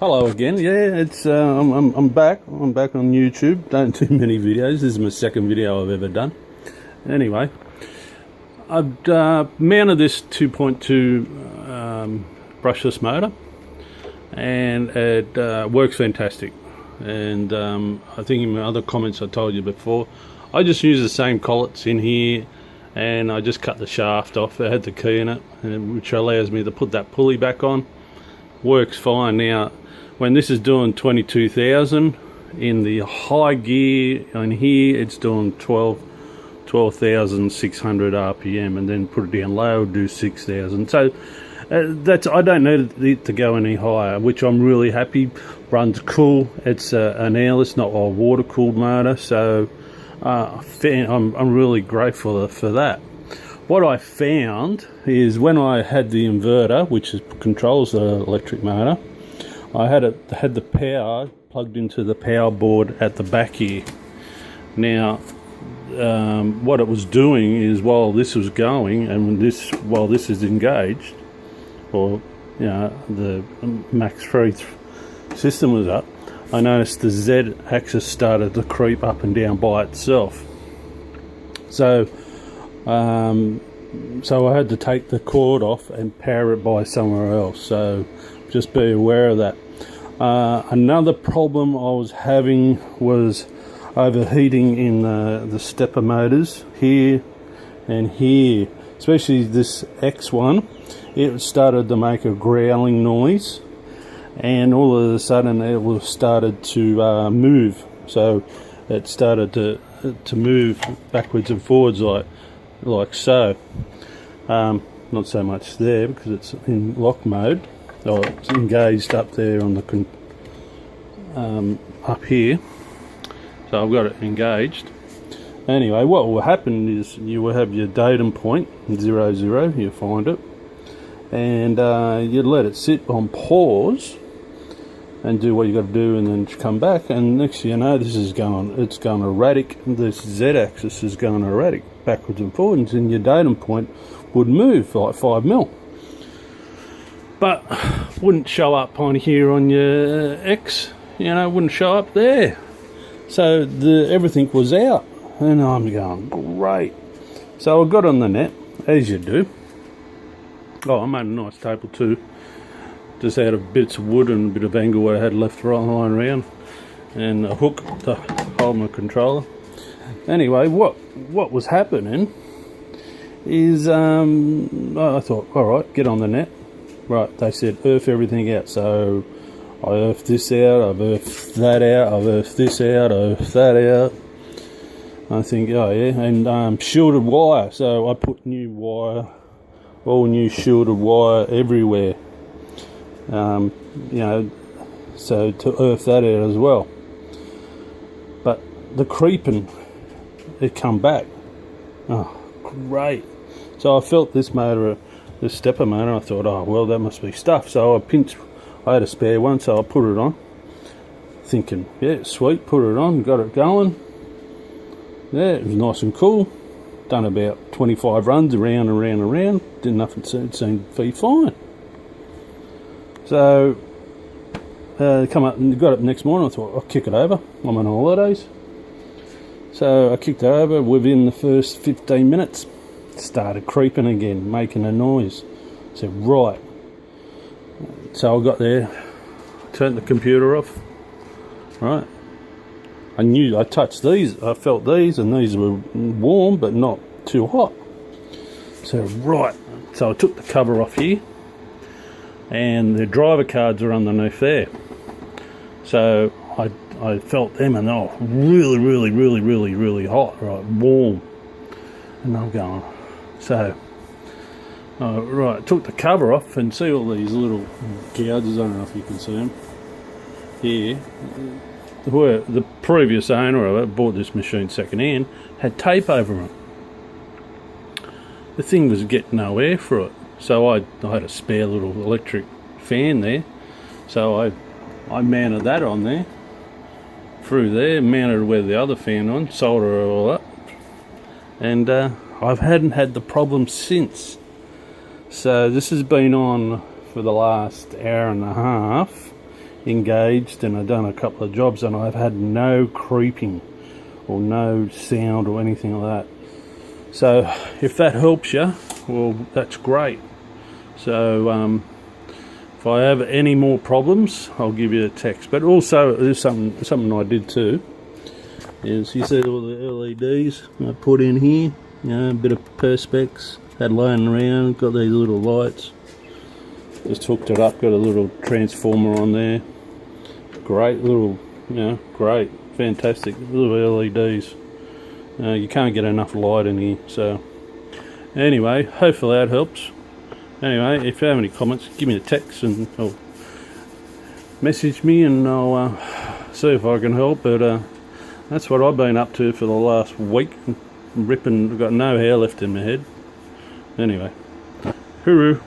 Hello again. Yeah, it's I'm back. I'm back on YouTube. Don't do many videos. This is my second video I've ever done. Anyway, I've mounted this 2.2 brushless motor, and it works fantastic. And I think in my other comments I told you before, I just use the same collets in here, and I just cut the shaft off. It had the key in it, which allows me to put that pulley back on. Works fine. Now, when this is doing 22,000 in the high gear, on here it's doing 12,600 RPM, and then put it down low, do 6,000. So that's, I don't need it to go any higher, which I'm really happy. Runs cool. It's an airless, not a water cooled motor, so I'm really grateful for that. What I found is when I had the inverter, which controls the electric motor, I had the power plugged into the power board at the back here. Now, what it was doing is, while this was going and while this is engaged, or the max free system was up, I noticed the Z axis started to creep up and down by itself. So I had to take the cord off and power it by somewhere else. So just be aware of that. Another problem I was having was overheating in the stepper motors here and here, especially this X one. It started to make a growling noise, and all of a sudden it was started to move. So it started to move backwards and forwards like so. Not so much there because it's in lock mode. Oh, it's engaged up there on the up here, so I've got it engaged. Anyway, what will happen is you will have your datum point 00, you find it, and you let it sit on pause and do what you got to do, and then come back, and next thing you know, it's going erratic. This Z-axis is going erratic, backwards and forwards, and your datum point would move like 5 mil. But wouldn't show up on here on your X, wouldn't show up there. So everything was out, and I'm going, great. So I got on the net, as you do. Oh, I made a nice table too, just out of bits of wood and a bit of angle what I had left lying around, and a hook to hold my controller. Anyway, what was happening is I thought, all right, get on the net. Right, they said earth everything out, so I earthed this out, I've earthed that out, I've earthed this out, I've earthed that out. I think, oh yeah, and shielded wire, so I put new wire, all new shielded wire everywhere. So to earth that out as well. But the creeping, it come back. Oh, great. So I felt this stepper motor, I thought, oh well, that must be stuff. So I had a spare one, so I put it on, thinking, yeah, sweet, put it on, got it going. Yeah, it was nice and cool. Done about 25 runs around and around and around. Didn't nothing, it seemed to be fine. So come up and got up next morning. I thought, I'll kick it over. I'm on holidays. So I kicked it over. Within the first 15 minutes, started creeping again, making a noise. I said, right. So I got there, turned the computer off. Right. I knew, I touched these, I felt these, and these were warm but not too hot. So right. So I took the cover off here, and the driver cards are underneath there. So I felt them, and they were really, really, really, really, really hot, right, warm. And I'm going, so, right, took the cover off, and see all these little gouges, I don't know if you can see them, here. Where the previous owner of it, bought this machine second hand, had tape over them. The thing was getting no air through it. So I had a spare little electric fan there, so I mounted that on there, through there, mounted where the other fan on, soldered it all up, and I hadn't had the problem since. So this has been on for the last hour and a half, engaged, and I've done a couple of jobs, and I've had no creeping or no sound or anything like that. So if that helps you, well, that's great. So if I have any more problems, I'll give you a text. But also, there's something I did too. Is you see all the LEDs I put in here, you know, a bit of perspex, had laying around, got these little lights. Just hooked it up, got a little transformer on there. Great little, you know, great, fantastic little LEDs. You can't get enough light in here. So anyway, hopefully that helps. Anyway, if you have any comments, give me a text and or message me, and I'll see if I can help. But that's what I've been up to for the last week. Ripping, I've got no hair left in my head. Anyway, hooroo.